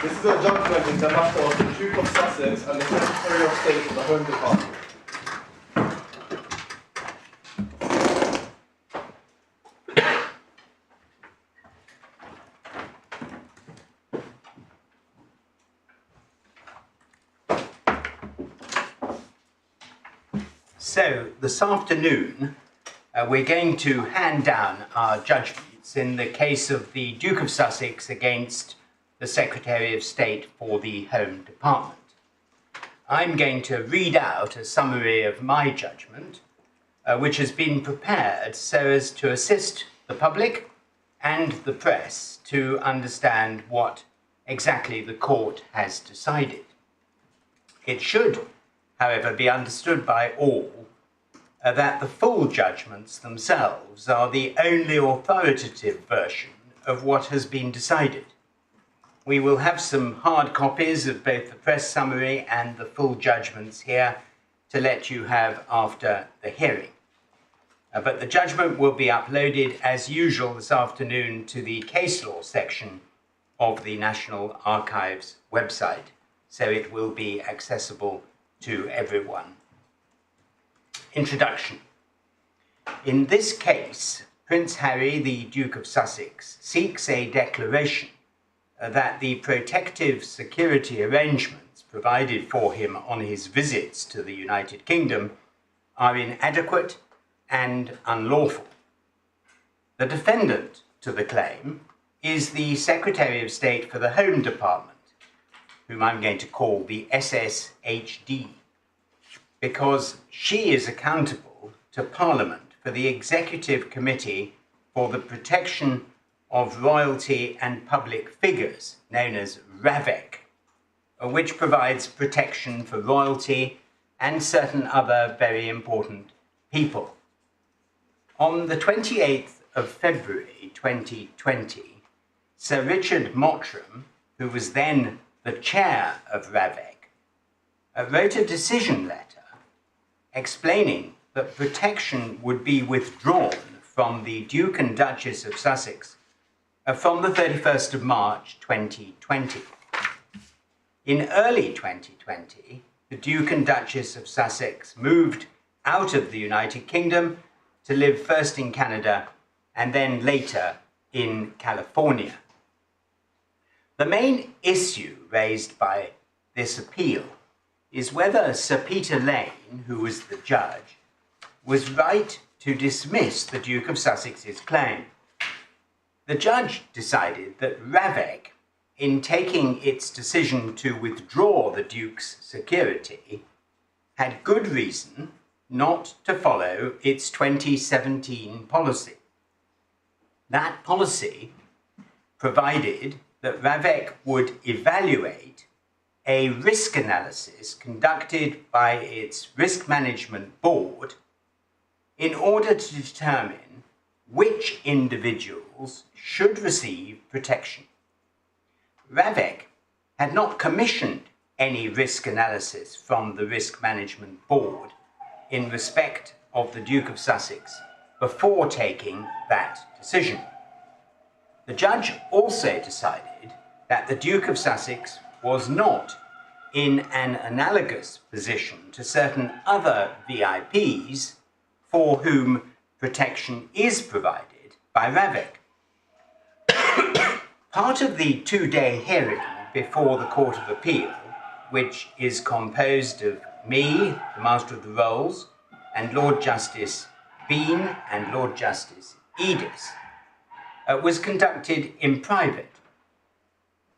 This is a judgment in the matter of the Duke of Sussex and the Secretary of State of the Home Department. So, this afternoon, we're going to hand down our judgments in the case of the Duke of Sussex against the Secretary of State for the Home Department. I'm going to read out a summary of my judgment, which has been prepared so as to assist the public and the press to understand what exactly the court has decided. It should, however, be understood by all that the full judgments themselves are the only authoritative version of what has been decided. We will have some hard copies of both the press summary and the full judgments here to let you have after the hearing. But the judgment will be uploaded as usual this afternoon to the case law section of the National Archives website, so it will be accessible to everyone. Introduction. In this case, Prince Harry, the Duke of Sussex, seeks a declaration that the protective security arrangements provided for him on his visits to the United Kingdom are inadequate and unlawful. The defendant to the claim is the Secretary of State for the Home Department, whom I'm going to call the SSHD, because she is accountable to Parliament for the Executive Committee for the Protection of Royalty and Public Figures, known as RAVEC, which provides protection for royalty and certain other very important people. On the 28th of February 2020, Sir Richard Mottram, who was then the chair of RAVEC, wrote a decision letter explaining that protection would be withdrawn from the Duke and Duchess of Sussex from the 31st of March 2020. In early 2020, the Duke and Duchess of Sussex moved out of the United Kingdom to live first in Canada and then later in California. The main issue raised by this appeal is whether Sir Peter Lane, who was the judge, was right to dismiss the Duke of Sussex's claim. The judge decided that RAVEC, in taking its decision to withdraw the Duke's security, had good reason not to follow its 2017 policy. That policy provided that RAVEC would evaluate a risk analysis conducted by its risk management board in order to determine which individuals should receive protection. RAVEC had not commissioned any risk analysis from the risk management board in respect of the Duke of Sussex before taking that decision. The judge also decided that the Duke of Sussex was not in an analogous position to certain other VIPs for whom protection is provided by RAVEC. Part of the two-day hearing before the Court of Appeal, which is composed of me, the Master of the Rolls, and Lord Justice Bean and Lord Justice Edis, was conducted in private.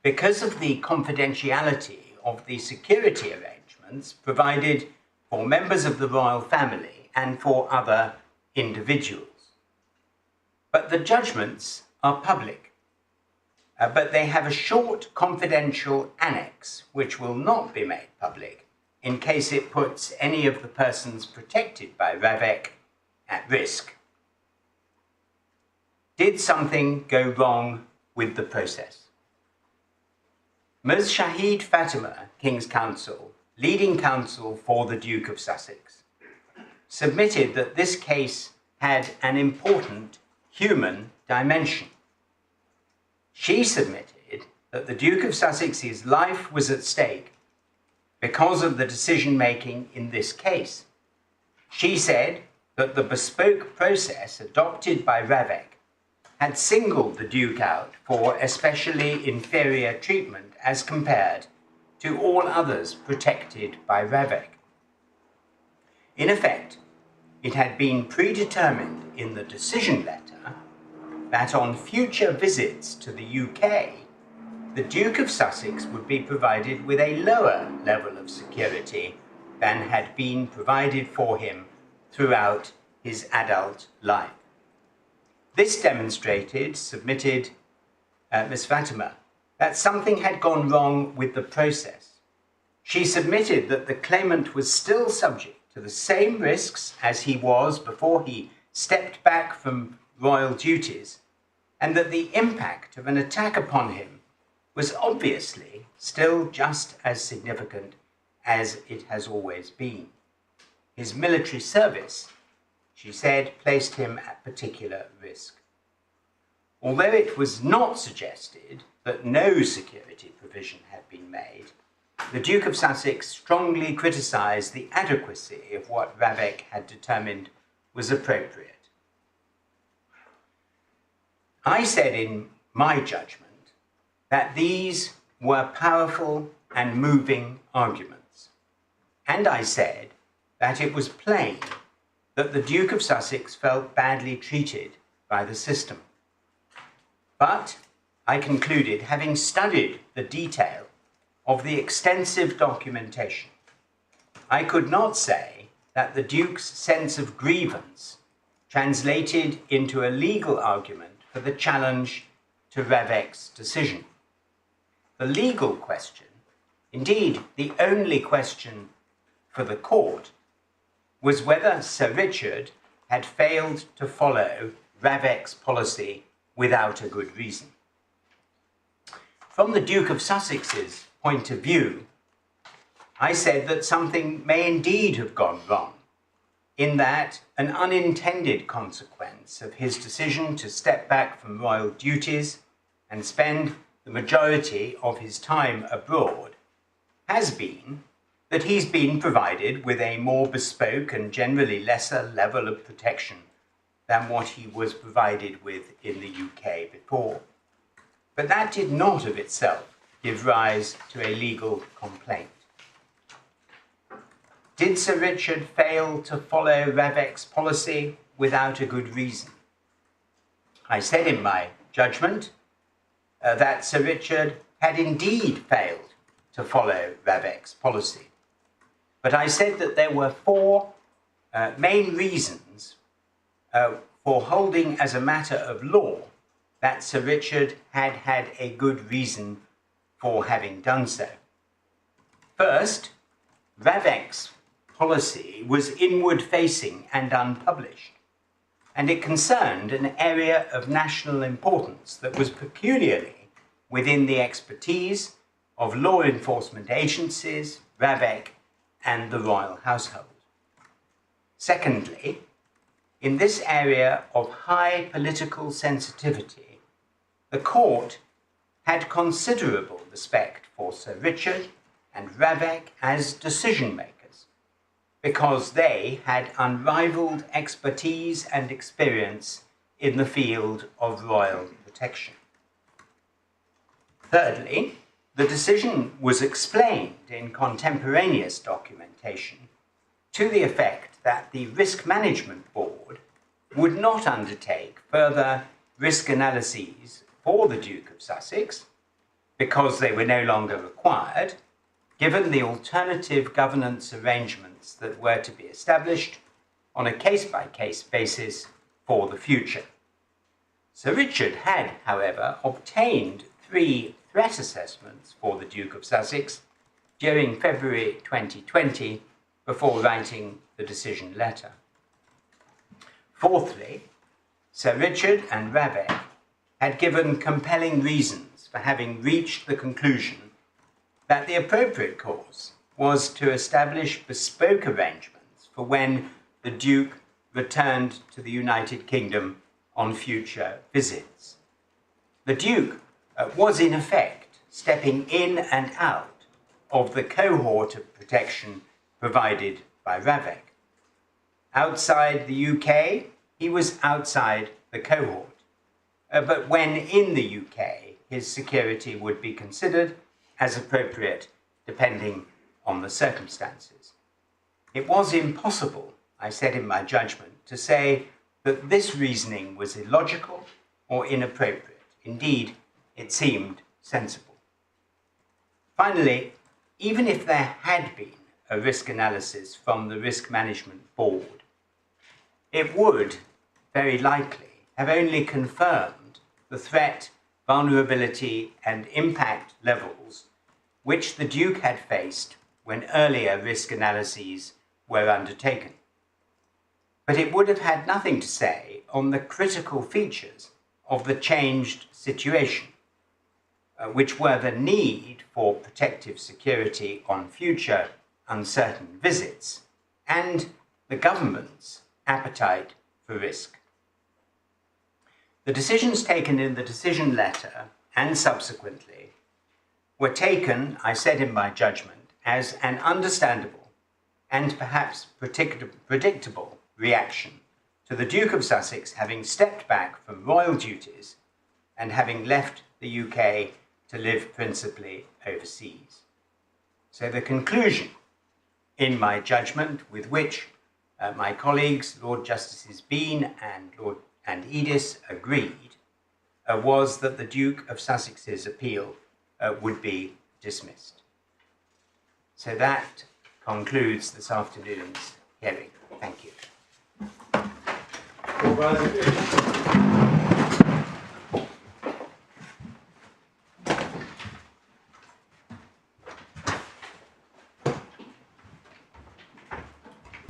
Because of the confidentiality of the security arrangements provided for members of the royal family and for other individuals. But the judgments are public, but they have a short confidential annex which will not be made public in case it puts any of the persons protected by RAVEC at risk. Did something go wrong with the process? Ms. Shahid Fatima, King's Counsel, leading counsel for the Duke of Sussex, submitted that this case had an important human dimension. She submitted that the Duke of Sussex's life was at stake because of the decision-making in this case. She said that the bespoke process adopted by Ravek had singled the Duke out for especially inferior treatment as compared to all others protected by Ravek. In effect, it had been predetermined in the decision letter that on future visits to the UK, the Duke of Sussex would be provided with a lower level of security than had been provided for him throughout his adult life. This demonstrated, submitted Ms. Fatima, that something had gone wrong with the process. She submitted that the claimant was still subject to the same risks as he was before he stepped back from royal duties, and that the impact of an attack upon him was obviously still just as significant as it has always been. His military service, she said, placed him at particular risk. Although it was not suggested that no security provision had been made, the Duke of Sussex strongly criticised the adequacy of what Ravek had determined was appropriate. I said in my judgment that these were powerful and moving arguments, and I said that it was plain that the Duke of Sussex felt badly treated by the system. But I concluded, having studied the detail of the extensive documentation, I could not say that the Duke's sense of grievance translated into a legal argument for the challenge to Ravek's decision. The legal question, indeed the only question for the court, was whether Sir Richard had failed to follow Ravek's policy without a good reason. From the Duke of Sussex's point of view, I said that something may indeed have gone wrong, in that an unintended consequence of his decision to step back from royal duties and spend the majority of his time abroad has been that he's been provided with a more bespoke and generally lesser level of protection than what he was provided with in the UK before. But that did not of itself give rise to a legal complaint. Did Sir Richard fail to follow Ravek's policy without a good reason? I said in my judgment that Sir Richard had indeed failed to follow Ravek's policy. But I said that there were four main reasons for holding as a matter of law that Sir Richard had had a good reason for having done so. First, Ravek's policy was inward-facing and unpublished, and it concerned an area of national importance that was peculiarly within the expertise of law enforcement agencies, Ravek, and the royal household. Secondly, in this area of high political sensitivity, the court had considerable respect for Sir Richard and Ravek as decision-makers, because they had unrivaled expertise and experience in the field of royal protection. Thirdly, the decision was explained in contemporaneous documentation to the effect that the Risk Management Board would not undertake further risk analyses for the Duke of Sussex because they were no longer required, given the alternative governance arrangements that were to be established on a case-by-case basis for the future. Sir Richard had, however, obtained 3 threat assessments for the Duke of Sussex during February 2020 before writing the decision letter. Fourthly, Sir Richard and Ravek had given compelling reasons for having reached the conclusion that the appropriate course was to establish bespoke arrangements for when the Duke returned to the United Kingdom on future visits. The Duke was in effect stepping in and out of the cohort of protection provided by Ravek. Outside the UK, he was outside the cohort. But when in the UK, his security would be considered as appropriate depending on the circumstances. It was impossible, I said in my judgment, to say that this reasoning was illogical or inappropriate. Indeed, it seemed sensible. Finally, even if there had been a risk analysis from the Risk Management Board, it would, very likely, have only confirmed the threat, vulnerability, and impact levels which the Duke had faced when earlier risk analyses were undertaken. But it would have had nothing to say on the critical features of the changed situation, which were the need for protective security on future uncertain visits and the government's appetite for risk. The decisions taken in the decision letter and subsequently were taken, I said in my judgment, as an understandable and perhaps predictable reaction to the Duke of Sussex having stepped back from royal duties and having left the UK to live principally overseas. So the conclusion, in my judgment, with which my colleagues, Lord Justices Bean and Edis, agreed, was that the Duke of Sussex's appeal would be dismissed. So that concludes this afternoon's hearing. Thank you. All rise again.